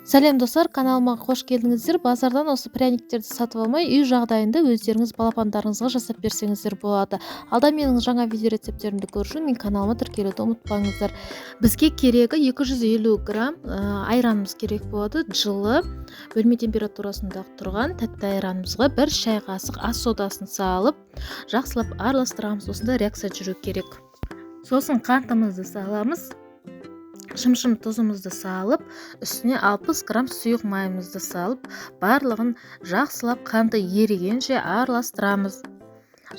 Сәлем достар, каналыма қош келдіңіздер. Базардан осы пряниктерді сатып алмай, үй жағдайында өздеріңіз балапандарыңызға жасап берсеңіздер болады. Алда менің жаңа видео рецепттерімді көру үшін менің каналыма тіркелуді ұмытпаңыздар. Бізге керегі 250 грамм айранымыз керек болады. Жылы, бөлме температурасында тұрған тәтті айранымызға 1 шай қасық ас содасын салып, жақсылап араластырамыз. Осында реакция жүру керек. Сосын қантымызды саламыз. Шым-шым тұзымызды салып, үстіне 60 грамм сұйық майымызды салып, барлығын жақсылап қанты ерігенше араластырамыз.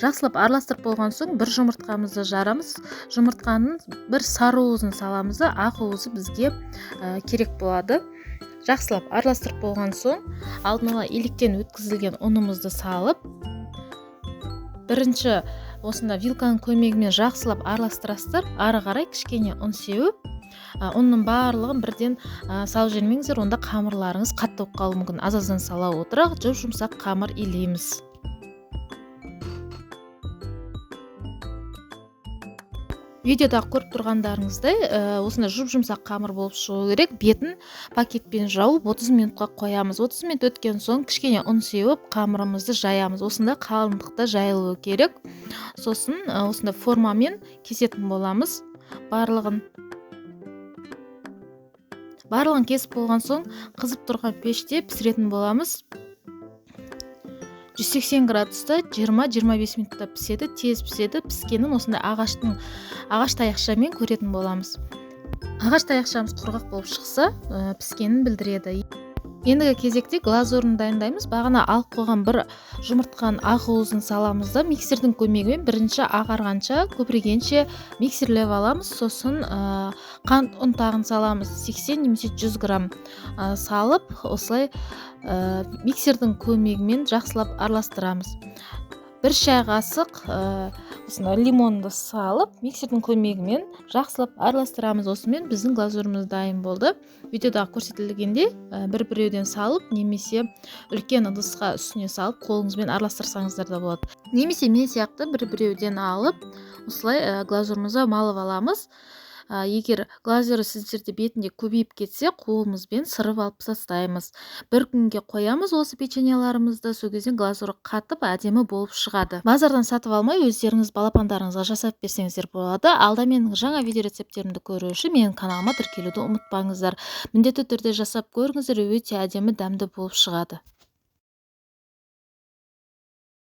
Жақсылап араластырып болған соң бір жұмыртқамызды жарамыз. Жұмыртқаның бір сары уызын саламыз да, ақ уызы бізге керек болады. Жақсылап араластырып болған соң, алдын ала електен өткізілген ұнымызды салып, бірінші осында вилканың көмегімен жақсылап араластырасыздар. Ары қарай кішкене ұн сеуіп, ұнның барлығын бірден салып жібермеңіздер, онда қамырларыңыз қатты болып қалуы мүмкін. Аз-аздан сала отыра жұмсақ қамыр илейміз. Видеода көріп тұрғандарыңыздай, осында жұмсақ қамыр болып шығу керек. Бетін пакетпен жауып 30 минутқа қоямыз. 30 минут өткен соң кішкене ұн сеуіп, қамырымызды жаямыз. Осында қалыңдықта жайылуы керек. Сосын осында формамен кесетін боламыз. Барлығын кесіп болған соң қызып тұрған пеште пісіретін боламыз. 180 градуста 20-25 минутта піседі, тез піседі. Піскенін осында ағаш таяқшамен көретін боламыз. Ағаш таяқшамыз құрғақ болып шықса, піскенін білдіреді. Ендігі кезекте глазурын дайындаймыз. Бағана алып қойған бір жұмыртқаның ақ уызын саламыз да, миксердің көмегімен бірінші ағарғанша, көпіргенше миксерлеп аламыз. Сосын қант ұнтағын саламыз. 80 немесе 100 грамм салып, осылай миксердің көмегімен жақсылап араластырамыз. Бір шай қасық лимонды салып, миксердің көмегімен жақсылап араластырамыз. Осымен біздің глазурымыз дайын болды. Видеода көрсетілгенде бір-біреуден салып, немесе үлкен ыдысқа үстіне салып, қолыңызбен араластырсаңыздар да болады. Немесе мен сияқты бір-біреуден алып, осылай глазурымызды малып аламыз. Егер глазуры сіздерде бетінде көбейіп кетсе, қолымызбен сырып алып тастаймыз. Бір күнге қоямыз осы печеньеларымызды, сол кезде глазуры қатып, әдемі болып шығады. Базардан сатып алмай, өздеріңіз балапандарыңызға жасап берсеңіздер болады. Алда менің жаңа видео рецепттерімді көру үшін менің каналыма тіркелуді ұмытпаңыздар. Міндетті түрде жасап көріңіздер, өте әдемі, дәмді болып шығады.